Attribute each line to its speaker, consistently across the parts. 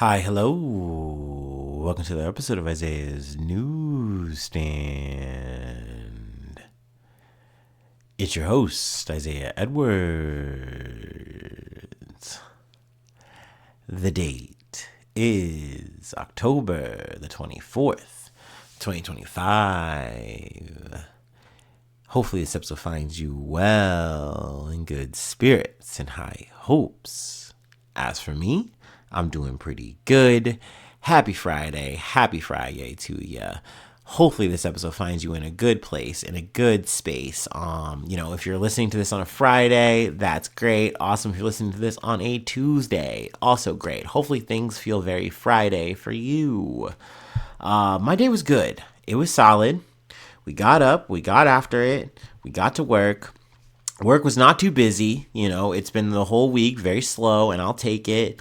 Speaker 1: Hi, hello. Welcome to the episode of Isaiah's Newsstand. It's your host, Isaiah Edwards. The date is October the 24th, 2025. Hopefully this episode finds you well, in good spirits and high hopes. As for me, I'm doing pretty good. Happy Friday to ya. Hopefully this episode finds you in a good place, in a good space. If you're listening to this on a Friday, that's great. Awesome. If you're listening to this on a Tuesday, also great. Hopefully things feel very Friday for you. My day was good. It was solid. We got up, we got after it, we got to work. Work was not too busy. It's been the whole week very slow, and I'll take it.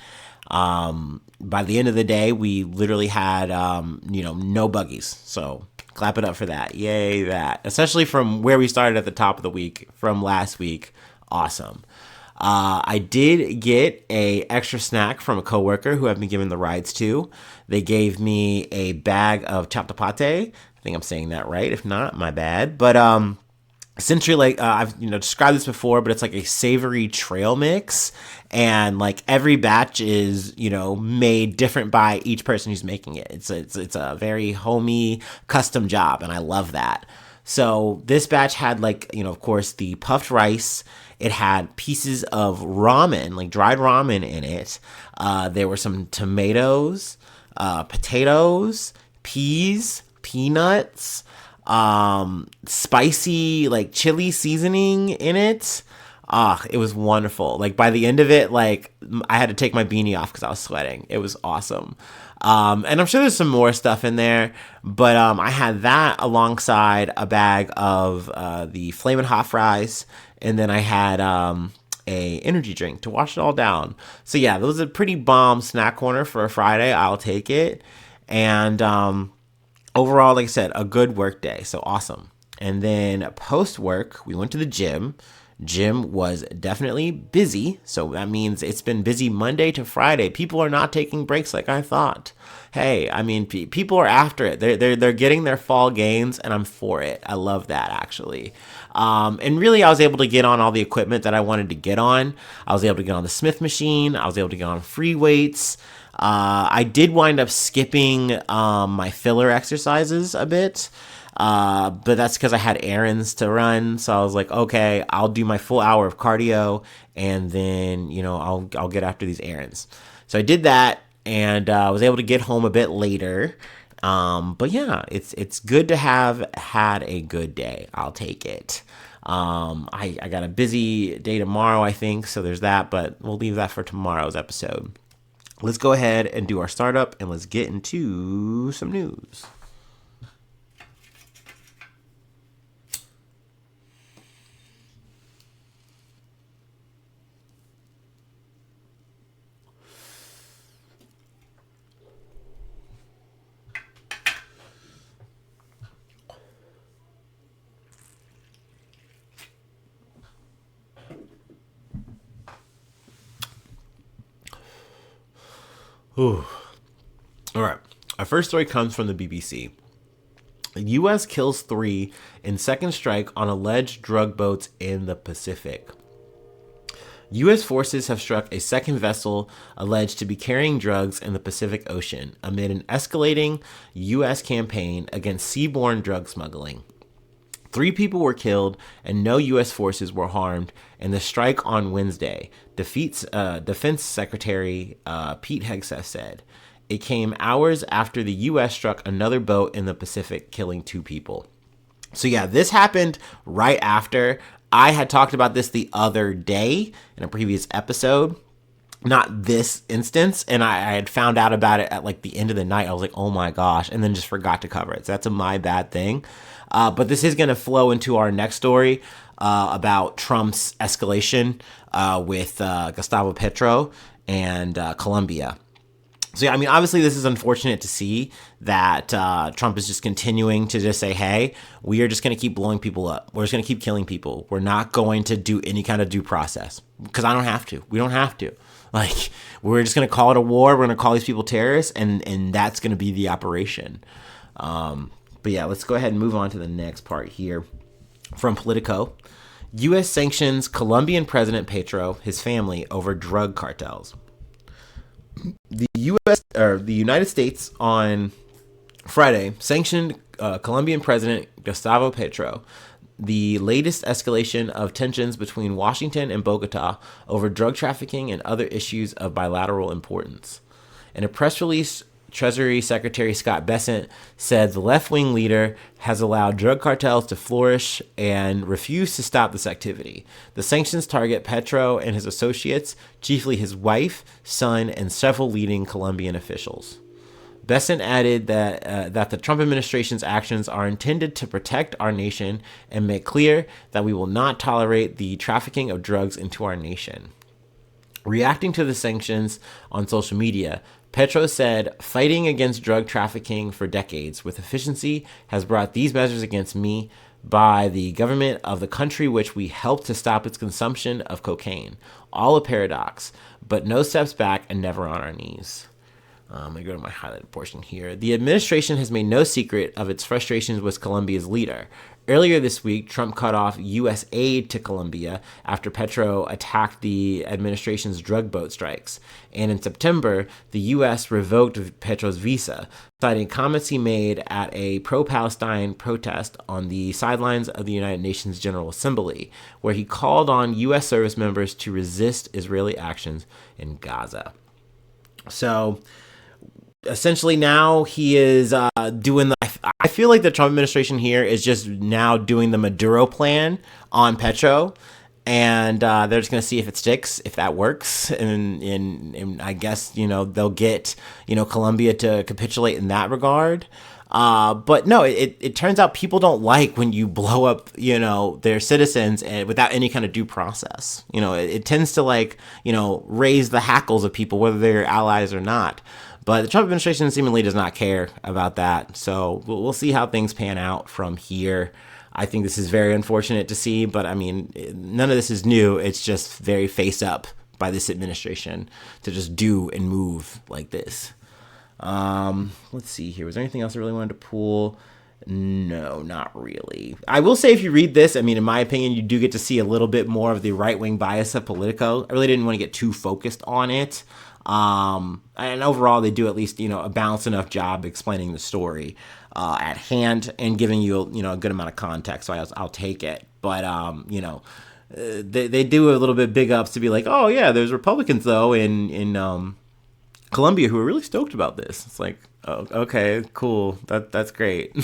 Speaker 1: By the end of the day, we literally had, no buggies. So clap it up for that. Yay, that. Especially from where we started at the top of the week from last week. Awesome. I did get a extra snack from a coworker who I've been giving the rides to. They gave me a bag of chaptapate. I think I'm saying that right. If not, my bad. But essentially, I've described this before, but it's like a savory trail mix, and like every batch is made different by each person who's making it. It's a very homey custom job, and I love that. So this batch had of course, the puffed rice. It had pieces of ramen, like dried ramen in it. There were some tomatoes, potatoes, peas, peanuts, spicy like chili seasoning in it. It was wonderful. Like by the end of it, like I had to take my beanie off because I was sweating. It was awesome. And I'm sure there's some more stuff in there, but I had that alongside a bag of the Flamin' Hot fries, and then I had a energy drink to wash it all down. So yeah, that was a pretty bomb snack corner for a Friday. I'll take it. And overall, like I said, a good work day. So awesome. And then post work, we went to the gym. Gym was definitely busy. So that means it's been busy Monday to Friday. People are not taking breaks like I thought. Hey, I mean, people are after it. They're getting their fall gains, and I'm for it. I love that, actually. And really, I was able to get on all the equipment that I wanted to get on. I was able to get on the Smith machine. I was able to get on free weights. I did wind up skipping my filler exercises a bit, but that's because I had errands to run. So I was like, okay, I'll do my full hour of cardio, and then I'll get after these errands. So I did that, and I was able to get home a bit later. But yeah, it's good to have had a good day. I'll take it. I got a busy day tomorrow, I think, so there's that, but we'll leave that for tomorrow's episode. Let's go ahead and do our startup, and let's get into some news. Ooh. All right. Our first story comes from the BBC. The U.S. kills 3 in second strike on alleged drug boats in the Pacific. U.S. forces have struck a second vessel alleged to be carrying drugs in the Pacific Ocean amid an escalating U.S. campaign against seaborne drug smuggling. 3 people were killed and no U.S. forces were harmed in the strike on Wednesday, Defense Secretary Pete Hegseth said. It came hours after the U.S. struck another boat in the Pacific, killing 2 people. So yeah, this happened right after. I had talked about this the other day in a previous episode. Not this instance, and I had found out about it at like the end of the night. I was like, oh my gosh, and then just forgot to cover it. So that's a my bad thing. But this is going to flow into our next story about Trump's escalation with Gustavo Petro and Colombia. So yeah, I mean, obviously this is unfortunate to see that Trump is just continuing to just say, hey, we are just going to keep blowing people up. We're just going to keep killing people. We're not going to do any kind of due process because I don't have to. We don't have to. Like, we're just going to call it a war. We're going to call these people terrorists, and that's going to be the operation. But yeah, let's go ahead and move on to the next part here. From Politico, U.S. sanctions Colombian President Petro, his family, over drug cartels. The United States on Friday sanctioned Colombian President Gustavo Petro, the latest escalation of tensions between Washington and Bogota over drug trafficking and other issues of bilateral importance. In a press release, Treasury Secretary Scott Bessent said the left-wing leader has allowed drug cartels to flourish and refused to stop this activity. The sanctions target Petro and his associates, chiefly his wife, son, and several leading Colombian officials. Bessent added that the Trump administration's actions are intended to protect our nation and make clear that we will not tolerate the trafficking of drugs into our nation. Reacting to the sanctions on social media, Petro said, "Fighting against drug trafficking for decades with efficiency has brought these measures against me by the government of the country which we helped to stop its consumption of cocaine. All a paradox, but no steps back and never on our knees." I'm going to go to my highlighted portion here. The administration has made no secret of its frustrations with Colombia's leader. Earlier this week, Trump cut off U.S. aid to Colombia after Petro attacked the administration's drug boat strikes. And in September, the U.S. revoked Petro's visa, citing comments he made at a pro-Palestine protest on the sidelines of the United Nations General Assembly, where he called on U.S. service members to resist Israeli actions in Gaza. So essentially now he is doing the, I feel like the Trump administration here is just now doing the Maduro plan on Petro, and they're just going to see if it sticks, if that works, and I guess, they'll get, Colombia to capitulate in that regard. But no, it turns out people don't like when you blow up, their citizens and without any kind of due process. It tends to raise the hackles of people, whether they're allies or not. But the Trump administration seemingly does not care about that. So we'll see how things pan out from here. I think this is very unfortunate to see, but I mean, none of this is new. It's just very face up by this administration to just do and move like this. Let's see here. Was there anything else I really wanted to pull? No, not really. I will say, if you read this, I mean, in my opinion, you do get to see a little bit more of the right-wing bias of Politico. I really didn't want to get too focused on it. And overall, they do at least, a balanced enough job explaining the story at hand and giving you, a good amount of context. So I'll take it. But, they do a little bit big ups to be like, oh, yeah, there's Republicans, though, in Colombia who are really stoked about this. It's like, oh, okay, cool. That's great.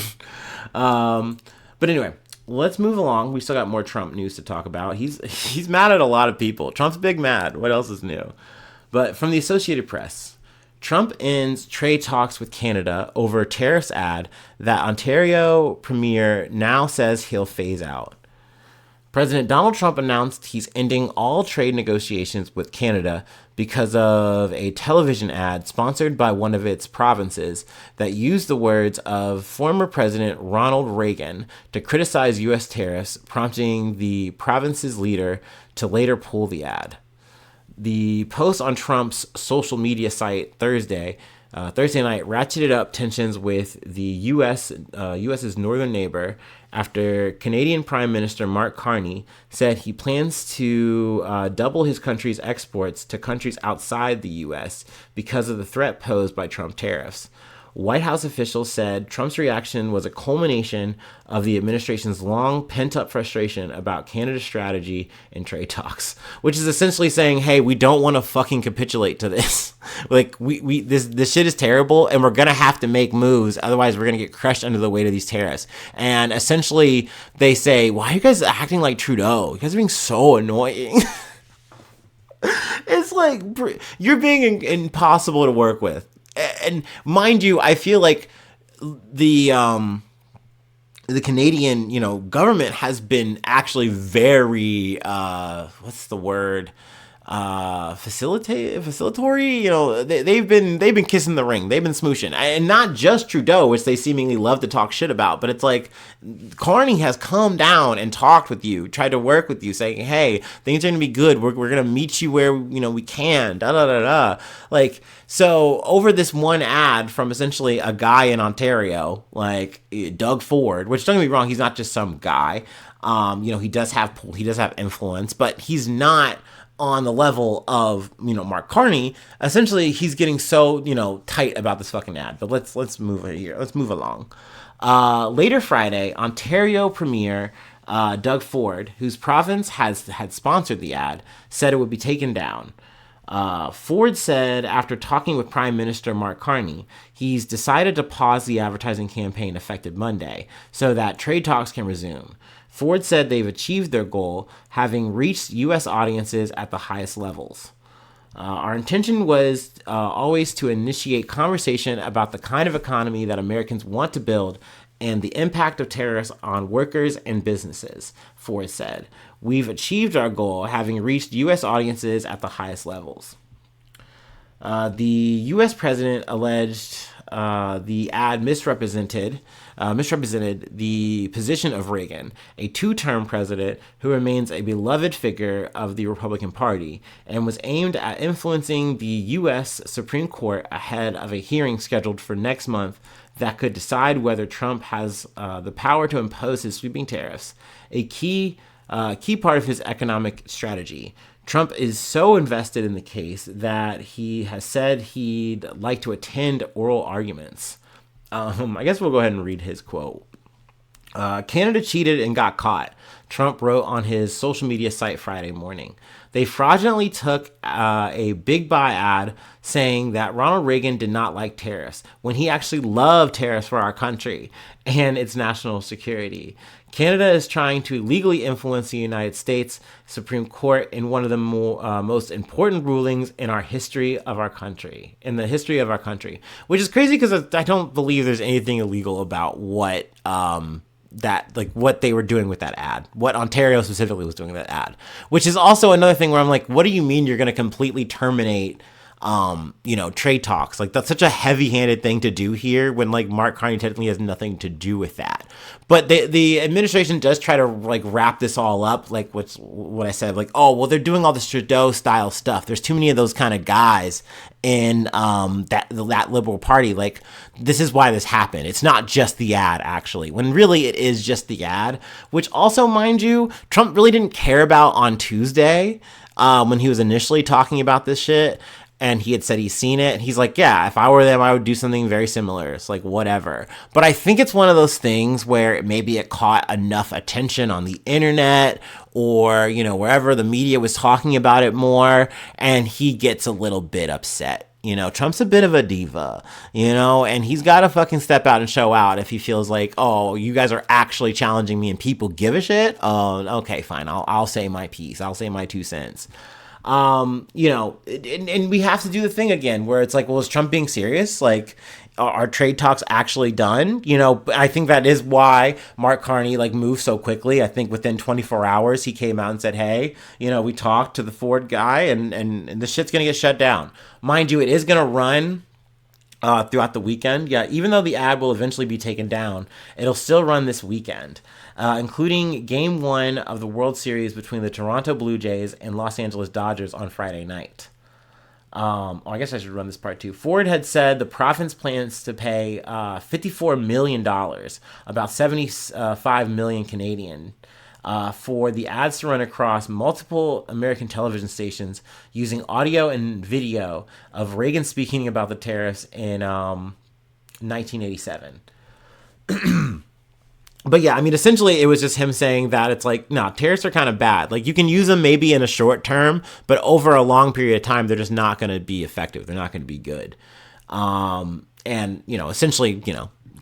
Speaker 1: But anyway, let's move along. We still got more Trump news to talk about. He's mad at a lot of people. Trump's big mad. What else is new? But from the Associated Press, Trump ends trade talks with Canada over tariffs ad that Ontario Premier now says he'll phase out. President Donald Trump announced he's ending all trade negotiations with Canada because of a television ad sponsored by one of its provinces that used the words of former President Ronald Reagan to criticize U.S. tariffs, prompting the province's leader to later pull the ad. The post on Trump's social media site Thursday night ratcheted up tensions with the U.S.'s northern neighbor after Canadian Prime Minister Mark Carney said he plans to double his country's exports to countries outside the U.S. because of the threat posed by Trump tariffs. White House officials said Trump's reaction was a culmination of the administration's long pent-up frustration about Canada's strategy in trade talks, which is essentially saying, hey, we don't want to fucking capitulate to this. This shit is terrible, and we're going to have to make moves. Otherwise, we're going to get crushed under the weight of these tariffs. And essentially, they say, why are you guys acting like Trudeau? You guys are being so annoying. It's like, you're being impossible to work with. And mind you, I feel like the Canadian, government has been actually very, what's the word? facilitatory. They've been kissing the ring. They've been smooshing, and not just Trudeau, which they seemingly love to talk shit about. But it's like Carney has come down and talked with you, tried to work with you, saying, "Hey, things are gonna be good. We're gonna meet you where we can." Da da da da. Like, so over this one ad from essentially a guy in Ontario, like Doug Ford, which, don't get me wrong, he's not just some guy. He does have influence, but he's not on the level of Mark Carney. Essentially, he's getting so tight about this fucking ad. But let's move it here. Let's move along. Later Friday, Ontario Premier Doug Ford, whose province had sponsored the ad, said it would be taken down. Ford said after talking with Prime Minister Mark Carney, he's decided to pause the advertising campaign effective Monday so that trade talks can resume. Ford said they've achieved their goal, having reached U.S. audiences at the highest levels. Our intention was always to initiate conversation about the kind of economy that Americans want to build and the impact of tariffs on workers and businesses, Ford said. We've achieved our goal, having reached U.S. audiences at the highest levels. The U.S. president alleged the ad misrepresented the position of Reagan, a two-term president who remains a beloved figure of the Republican Party, and was aimed at influencing the U.S. Supreme Court ahead of a hearing scheduled for next month that could decide whether Trump has the power to impose his sweeping tariffs, a key part of his economic strategy. Trump is so invested in the case that he has said he'd like to attend oral arguments. I guess we'll go ahead and read his quote. Canada cheated and got caught, Trump wrote on his social media site Friday morning. They fraudulently took a big buy ad saying that Ronald Reagan did not like tariffs when he actually loved tariffs for our country and its national security. Canada is trying to legally influence the United States Supreme Court in one of the most important rulings in our history of our country, which is crazy because I don't believe there's anything illegal about what what they were doing with that ad, what Ontario specifically was doing with that ad, which is also another thing where I'm like, what do you mean you're going to completely terminate trade talks? Like, that's such a heavy-handed thing to do here when Mark Carney technically has nothing to do with that. But the administration does try to wrap this all up, what I said, they're doing all this Trudeau style stuff. There's too many of those kind of guys in that Liberal Party. This is why this happened. It's not just the ad, actually, when really it is just the ad, which also, mind you, Trump really didn't care about on Tuesday when he was initially talking about this shit. And he had said he's seen it. And he's like, yeah, if I were them, I would do something very similar. It's whatever. But I think it's one of those things where maybe it caught enough attention on the internet or, wherever the media was talking about it more. And he gets a little bit upset. Trump's a bit of a diva, and he's got to fucking step out and show out if he feels like, oh, you guys are actually challenging me and people give a shit. Oh, okay, fine. I'll say my piece. I'll say my 2 cents. And we have to do the thing again where it's well, is Trump being serious? Are trade talks actually done? I think that is why Mark Carney moved so quickly. I think within 24 hours, he came out and said, hey, we talked to the Ford guy and the shit's going to get shut down. Mind you, it is going to run throughout the weekend. Yeah, even though the ad will eventually be taken down, it'll still run this weekend. Including Game 1 of the World Series between the Toronto Blue Jays and Los Angeles Dodgers on Friday night. I guess I should run this part too. Ford had said the province plans to pay $54 million, about 75 million Canadian, for the ads to run across multiple American television stations using audio and video of Reagan speaking about the tariffs in 1987. But yeah, essentially it was just him saying that it's no, tariffs are kind of bad. You can use them maybe in a short term, but over a long period of time, they're just not going to be effective. They're not going to be good. And, essentially,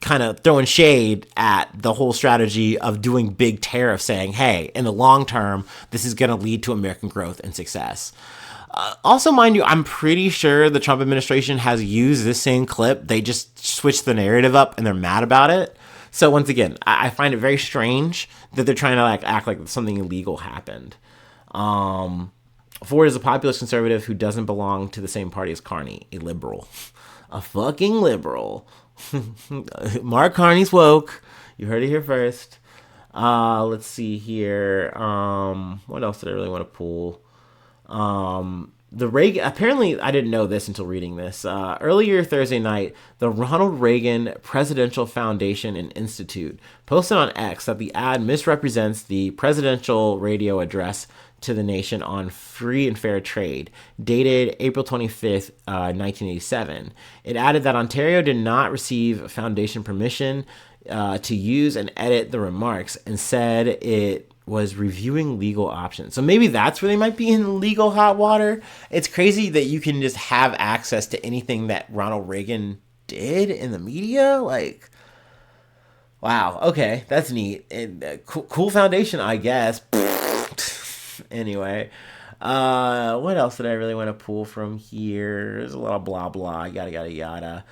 Speaker 1: kind of throwing shade at the whole strategy of doing big tariffs, saying, hey, in the long term, this is going to lead to American growth and success. Also, mind you, I'm pretty sure the Trump administration has used this same clip. They just switched the narrative up and they're mad about it. So once again, I find it very strange that they're trying to act like something illegal happened. What Ford is a populist conservative who doesn't belong to the same party as Carney, a liberal. A fucking liberal. Mark Carney's woke. You heard it here first. Let's see here. What else did I really want to pull? The Reagan, apparently I didn't know this until reading this. Earlier Thursday night, the Ronald Reagan Presidential Foundation and Institute posted on X that the ad misrepresents the presidential radio address to the nation on free and fair trade, dated April 25th, 1987. It added that Ontario did not receive foundation permission to use and edit the remarks, and said it was reviewing legal options. So maybe that's where they might be in legal hot water. It's crazy that you can just have access to anything that Ronald Reagan did in the media. Like, wow, okay, that's neat. And cool foundation, I guess. Anyway, what else did I really want to pull from here? There's a lot of blah blah, yada yada yada.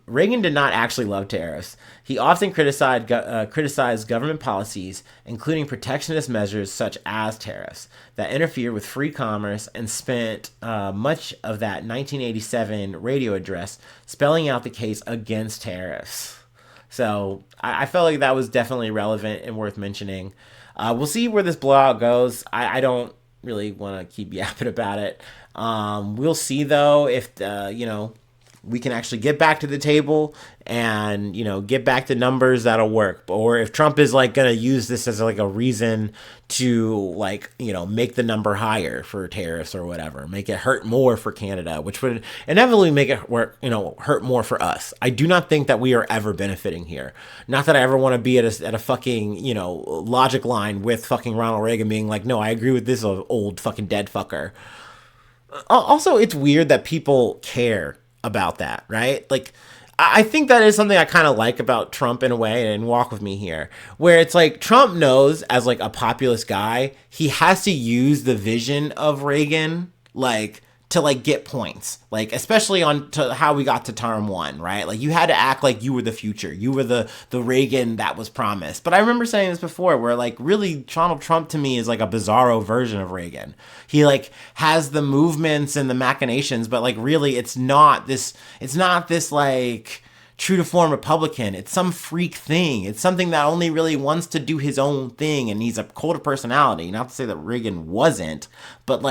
Speaker 1: Reagan did not actually love tariffs. He often criticized government policies, including protectionist measures such as tariffs, that interfere with free commerce, and spent much of that 1987 radio address spelling out the case against tariffs. So I felt like that was definitely relevant and worth mentioning. We'll see where this blowout goes. I don't really want to keep yapping about it. We'll see, though, if, we can actually get back to the table and, get back to numbers that'll work. Or if Trump is going to use this as a reason to make the number higher for tariffs or whatever, make it hurt more for Canada, which would inevitably make it work, hurt more for us. I do not think that we are ever benefiting here. Not that I ever want to be at a fucking, logic line with fucking Ronald Reagan being like, no, I agree with this old fucking dead fucker. Also, it's weird that people care about that, right? I think that is something I kind of like about Trump in a way, and walk with me here, where it's Trump knows as a populist guy, he has to use the vision of Reagan, to get points, especially on to how we got to term one, right? You had to act like you were the future, you were the Reagan that was promised. But I remember saying this before, where really Donald Trump to me is a bizarro version of Reagan. He has the movements and the machinations, but really it's not this true to form Republican. It's some freak thing. It's something that only really wants to do his own thing, and he's a cult of personality. Not to say that Reagan wasn't, but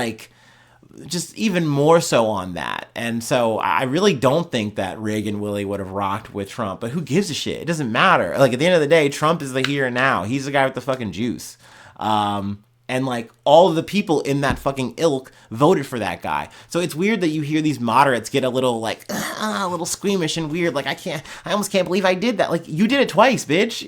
Speaker 1: just even more so on that. And so I really don't think that Reagan really would have rocked with Trump, but who gives a shit? It doesn't matter. At the end of the day, Trump is the here and now. He's the guy with the fucking juice. And all of the people in that fucking ilk voted for that guy. So it's weird that you hear these moderates get a little a little squeamish and weird. I almost can't believe I did that. You did it twice, bitch.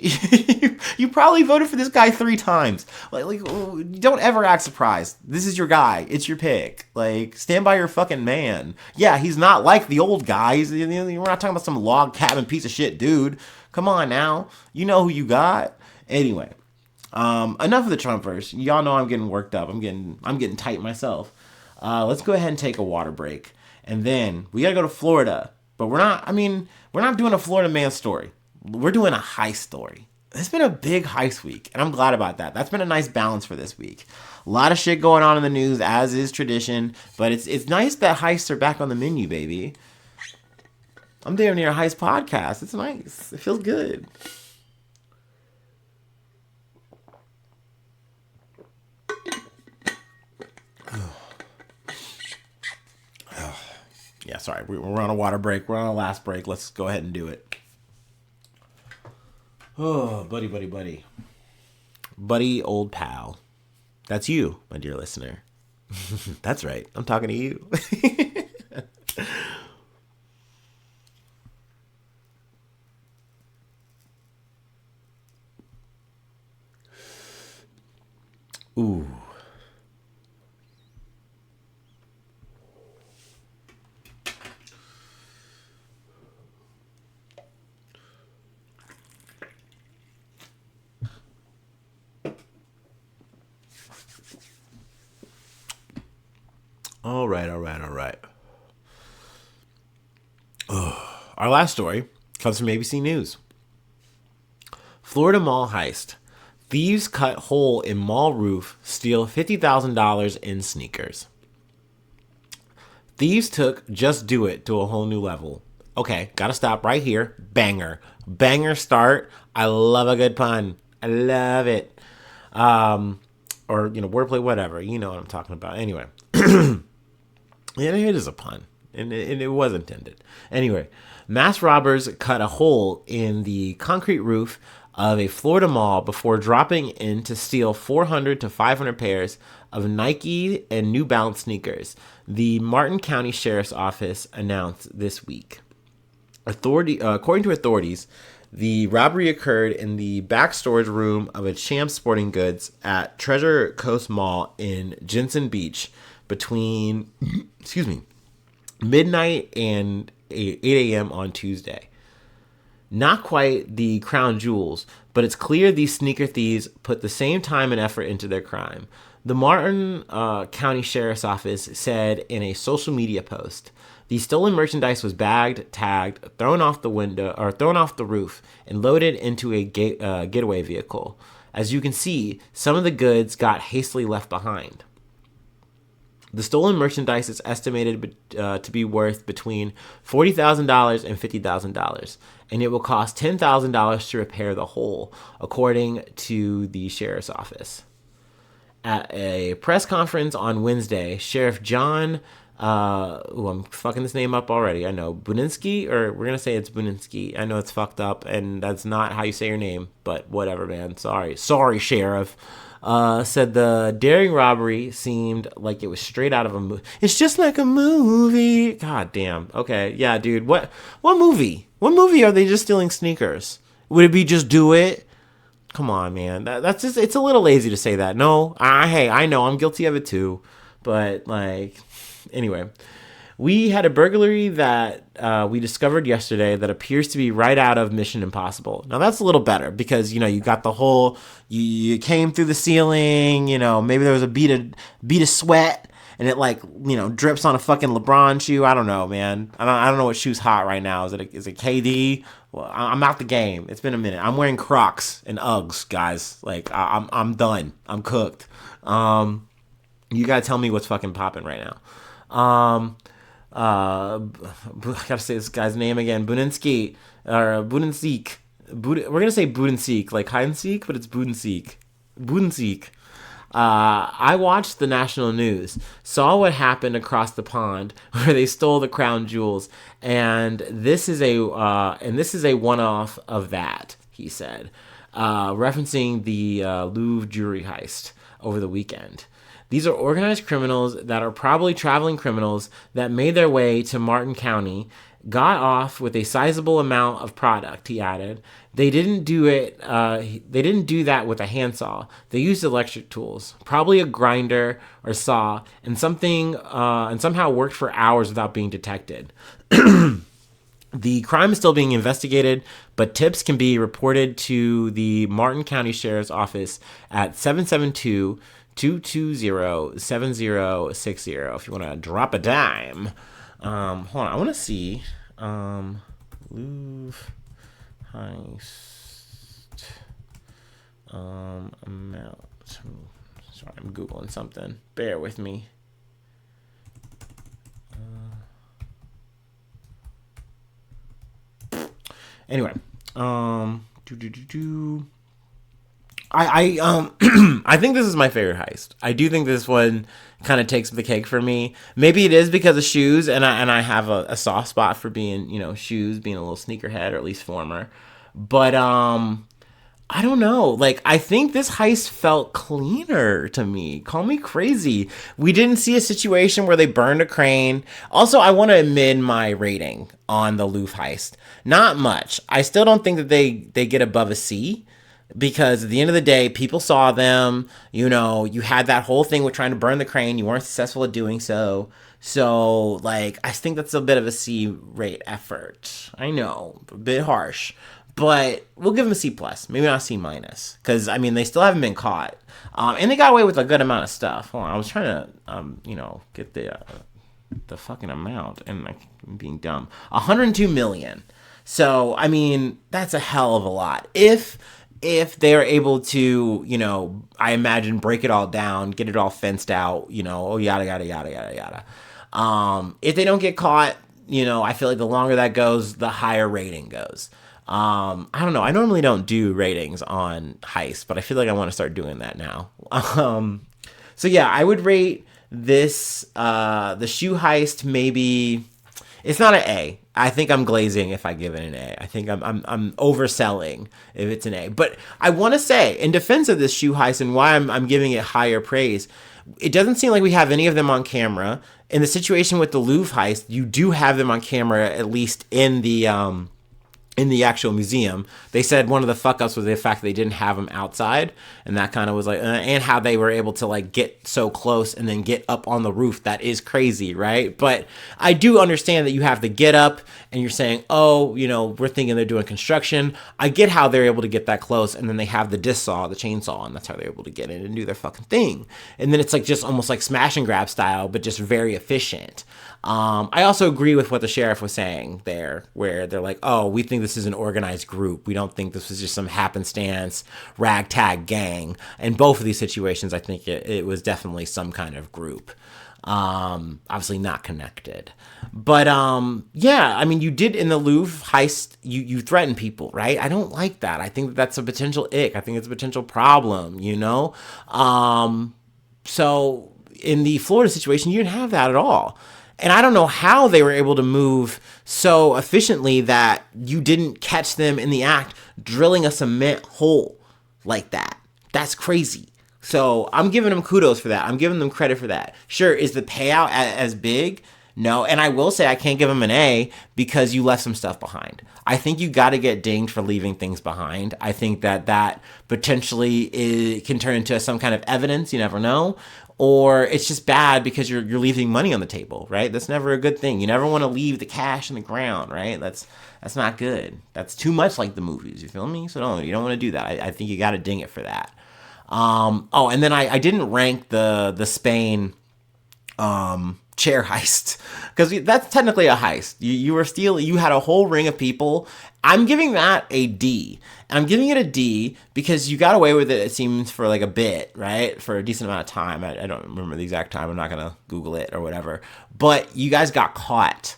Speaker 1: you probably voted for this guy 3 times. Don't ever act surprised. This is your guy. It's your pick. Stand by your fucking man. Yeah, he's not like the old guy. We're not talking about some log cabin piece of shit dude. Come on now. You know who you got. Anyway. Enough of the Trumpers. Y'all know I'm getting worked up. I'm getting tight myself. Let's go ahead and take a water break. And then we gotta go to Florida. But we're not doing a Florida man story. We're doing a heist story. It's been a big heist week, and I'm glad about that. That's been a nice balance for this week. A lot of shit going on in the news, as is tradition, but it's nice that heists are back on the menu, baby. I'm damn near a heist podcast. It's nice. It feels good. Yeah, sorry. We're on a water break. We're on a last break. Let's go ahead and do it. Oh, buddy. Buddy, old pal. That's you, my dear listener. That's right. I'm talking to you. Ooh. All right. Our last story comes from ABC News. Florida mall heist. Thieves cut hole in mall roof, steal $50,000 in sneakers. Thieves took Just Do It to a whole new level. Okay, gotta stop right here. Banger. Banger start. I love a good pun. I love it. Or, wordplay, whatever. You know what I'm talking about. Anyway. It is a pun. And it was intended. Anyway, mass robbers cut a hole in the concrete roof of a Florida mall before dropping in to steal 400 to 500 pairs of Nike and New Balance sneakers, the Martin County Sheriff's Office announced this week. According to authorities, the robbery occurred in the back storage room of a Champs Sporting Goods at Treasure Coast Mall in Jensen Beach between, midnight and 8 a.m. on Tuesday. Not quite the crown jewels, but it's clear these sneaker thieves put the same time and effort into their crime. The Martin County Sheriff's Office said in a social media post, the stolen merchandise was bagged, tagged, thrown off the window or thrown off the roof, and loaded into a getaway vehicle. As you can see, some of the goods got hastily left behind. The stolen merchandise is estimated to be worth between $40,000 and $50,000, and it will cost $10,000 to repair the hole, according to the sheriff's office. At a press conference on Wednesday, Sheriff John, I'm fucking this name up already, I know, Buninski, or we're going to say it's Buninski. I know it's fucked up, and that's not how you say your name, but whatever, man. Sorry, Sheriff. Said the daring robbery seemed like it was straight out of a movie. It's just like a movie. God damn. Okay, yeah, dude. What movie? What movie are they just stealing sneakers? Would it be Just Do It? Come on, man. That's just, it's a little lazy to say that. No, hey, I know I'm guilty of it too, but anyway. We had a burglary that we discovered yesterday that appears to be right out of Mission Impossible. Now, that's a little better because, you got the whole, you came through the ceiling, maybe there was a bead of sweat and it drips on a fucking LeBron shoe. I don't know, man. I don't know what shoe's hot right now. Is it KD? Well, I'm out the game. It's been a minute. I'm wearing Crocs and Uggs, guys. I'm done. I'm cooked. You gotta tell me what's fucking popping right now. I gotta say this guy's name again. Buninski, or Budenseek. We're gonna say Budenseek, like hide and seek, but it's Budenseek. Budenseek. I watched the national news, saw what happened across the pond where they stole the crown jewels, and this is a one-off of that, he said, referencing the Louvre jewelry heist over the weekend. These are organized criminals that are probably traveling criminals that made their way to Martin County, got off with a sizable amount of product, he added. They didn't do it. They didn't do that with a handsaw. They used electric tools, probably a grinder or saw, and somehow worked for hours without being detected. The crime is still being investigated, but tips can be reported to the Martin County Sheriff's Office at 772-220-7060 if you want to drop a dime. Hold on, I want to see Louvre heist amount. Sorry, I'm Googling something. Bear with me. Anyway, I I think this is my favorite heist. I do think this one kind of takes the cake for me. Maybe it is because of shoes, and I have a soft spot for being, shoes, being a little sneakerhead, or at least former. But I don't know. I think this heist felt cleaner to me. Call me crazy. We didn't see a situation where they burned a crane. Also, I want to amend my rating on the Louvre heist. Not much. I still don't think that they get above a C. Because at the end of the day, people saw them, you had that whole thing with trying to burn the crane. You weren't successful at doing so. So, I think that's a bit of a C rate effort. I know, a bit harsh. But we'll give them a C plus, maybe not a C minus. Because, they still haven't been caught. And they got away with a good amount of stuff. Hold on, I was trying to, get the fucking amount. And I'm being dumb. $102 million. So, that's a hell of a lot. If if they're able to, I imagine break it all down, get it all fenced out, yada, yada, yada, yada, yada. If they don't get caught, I feel like the longer that goes, the higher rating goes. I don't know. I normally don't do ratings on heist, but I feel like I want to start doing that now. So yeah, I would rate this, the shoe heist, maybe it's not an A. I think I'm glazing if I give it an A. I think I'm overselling if it's an A. But I want to say, in defense of this shoe heist and why I'm giving it higher praise, it doesn't seem like we have any of them on camera. In the situation with the Louvre heist, you do have them on camera, at least in the actual museum. They said one of the fuck ups was the fact that they didn't have them outside, and that kind of was like, and how they were able to like get so close and then get up on the roof. That is crazy, right? But I do understand that you have to get up and you're saying, oh, we're thinking they're doing construction. I get how they're able to get that close, and then they have the disc saw, the chainsaw, and that's how they're able to get in and do their fucking thing. And then it's like just almost like smash and grab style, but just very efficient. I also agree with what the sheriff was saying there, where they're like, oh, we think this is an organized group. We don't think this was just some happenstance ragtag gang. In both of these situations, I think it was definitely some kind of group. Obviously not connected. But yeah, I mean, you did in the Louvre heist, you threaten people, right? I don't like that. I think that's a potential ick. I think it's a potential problem, So in the Florida situation, you didn't have that at all. And I don't know how they were able to move so efficiently that you didn't catch them in the act drilling a cement hole like that. That's crazy. So I'm giving them kudos for that. I'm giving them credit for that. Sure, is the payout as big? No. And I will say I can't give them an A because you left some stuff behind. I think you got to get dinged for leaving things behind. I think that potentially can turn into some kind of evidence. You never know. Or it's just bad because you're leaving money on the table, right? That's never a good thing. You never want to leave the cash in the ground, right? That's not good. That's too much like the movies, you feel me? So no, you don't want to do that. I think you got to ding it for that. And then I didn't rank the Spain chair heist because that's technically a heist. You were stealing. You had a whole ring of people. I'm giving that a D. And I'm giving it a D because you got away with it seems, for like a bit, right? For a decent amount of time. I don't remember the exact time. I'm not going to Google it or whatever. But you guys got caught.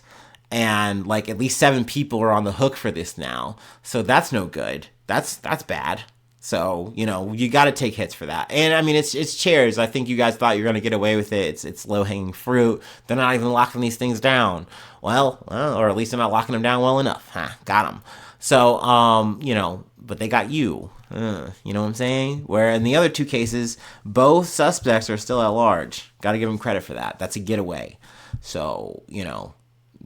Speaker 1: And like at least 7 people are on the hook for this now. So that's no good. That's bad. So, you got to take hits for that. And I mean, it's chairs. I think you guys thought you were going to get away with it. It's low hanging fruit. They're not even locking these things down. Well, or at least they're not locking them down well enough. Got them. So, but they got you. You know what I'm saying? Where in the other 2 cases, both suspects are still at large. Got to give them credit for that. That's a getaway. So,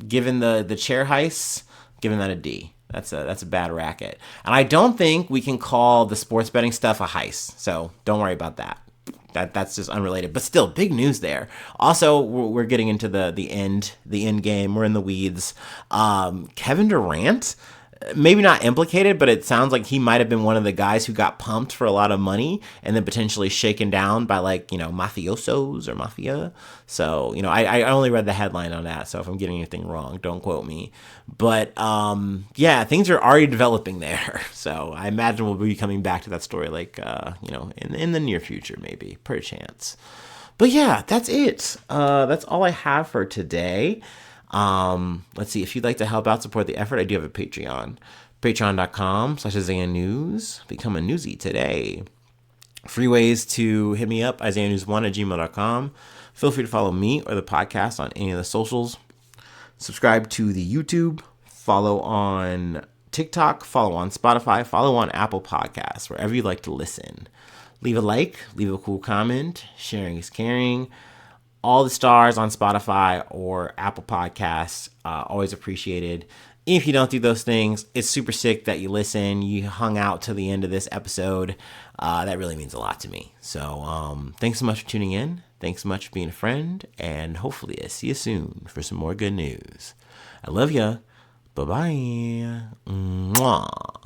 Speaker 1: given the chair heists, giving that a D. That's a bad racket. And I don't think we can call the sports betting stuff a heist. So don't worry about that. That's just unrelated. But still, big news there. Also, we're getting into the end game. We're in the weeds. Kevin Durant, maybe not implicated, but it sounds like he might have been one of the guys who got pumped for a lot of money and then potentially shaken down by mafiosos or mafia. So, I only read the headline on that. So if I'm getting anything wrong, don't quote me. But, yeah, things are already developing there. So I imagine we'll be coming back to that story in the near future, maybe, per chance. But yeah, that's it. That's all I have for today. Let's see, if you'd like to help out, support the effort, I do have a Patreon. Patreon.com/IsaiahNews. Become a newsie today. Free ways to hit me up, IsaiahNews1@gmail.com. Feel free to follow me or the podcast on any of the socials. Subscribe to the YouTube. Follow on TikTok. Follow on Spotify. Follow on Apple Podcasts, wherever you like to listen. Leave a like. Leave a cool comment. Sharing is caring. All the stars on Spotify or Apple Podcasts, always appreciated. If you don't do those things, it's super sick that you listen. You hung out to the end of this episode. That really means a lot to me. So thanks so much for tuning in. Thanks so much for being a friend. And hopefully I see you soon for some more good news. I love ya. Bye-bye. Mwah.